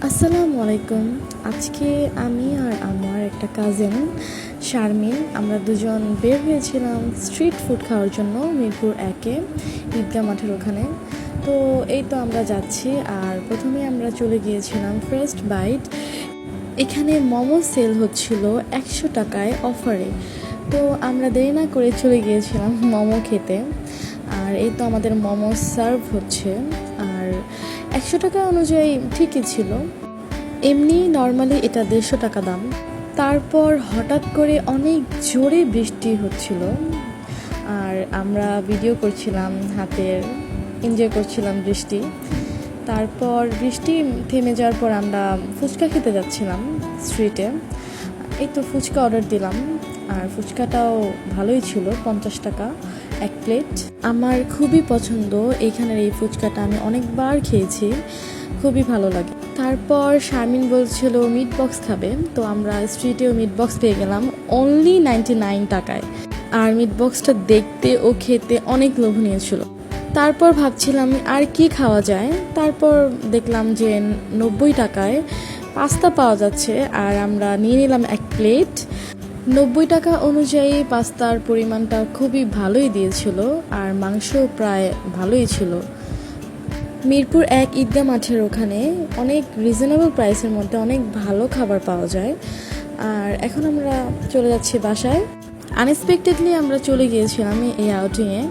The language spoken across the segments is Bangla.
আসসালামু আলাইকুম। আজকে আমি আর আমার একটা কাজিন শারমিন আমরা দুজন বের হয়েছিলাম স্ট্রিট ফুড খাওয়ার জন্য মিরপুর একে ঈদগাহ মাঠের ওখানে। তো এই তো আমরা যাচ্ছি, আর প্রথমে আমরা চলে গিয়েছিলাম ফার্স্ট বাইট। এখানে মোমো সেল হচ্ছিল 100 টাকায় অফারে। তো আমরা দেরি না করে চলে গিয়েছিলাম মোমো খেতে। আর এই তো আমাদের মোমো সার্ভ হচ্ছে। আর 100 টাকা অনুযায়ী ঠিকই ছিল, এমনি নর্মালি এটা 150 টাকা দাম। তারপর হঠাৎ করে অনেক জোরে বৃষ্টি হচ্ছিল, আর আমরা ভিডিও করছিলাম হাতের, এনজয় করছিলাম বৃষ্টি। তারপর বৃষ্টি থেমে যাওয়ার পর আমরা ফুচকা খেতে যাচ্ছিলাম স্ট্রিটে। এই তো ফুচকা অর্ডার দিলাম, আর ফুচকাটাও ভালোই ছিল, 50 টাকা এক প্লেট। আমার খুবই পছন্দ এইখানের এই ফুচকাটা, আমি অনেকবার খেয়েছি, খুবই ভালো লাগে। তারপর শারমিন বলছিল মিট বক্স খাবে, তো আমরা স্ট্রিটেও মিট বক্স পেয়ে গেলাম অনলি 99 টাকায়। আর মিট বক্সটা দেখতে ও খেতে অনেক লোভনীয় ছিল। তারপর ভাবছিলাম আর কি খাওয়া যায়, তারপর দেখলাম যে 90 টাকায় পাস্তা পাওয়া যাচ্ছে, আর আমরা নিয়ে নিলাম এক প্লেট। 90 টাকা অনুযায়ী পাস্তার পরিমাণটা খুবই ভালোই দিয়েছিল, আর মাংস প্রায় ভালোই ছিল। মিরপুর এক ঈদগাহ মাঠের ওখানে অনেক রিজনেবল প্রাইসের মধ্যে অনেক ভালো খাবার পাওয়া যায়। আর এখন আমরা চলে যাচ্ছি বাসায়। আনএক্সপেক্টেডলি আমরা চলে গিয়েছিলাম এই আউটিংয়ে,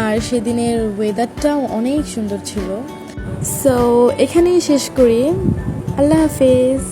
আর সেদিনের ওয়েদারটাও অনেক সুন্দর ছিল। সো এখানেই শেষ করি, আল্লাহ হাফেজ।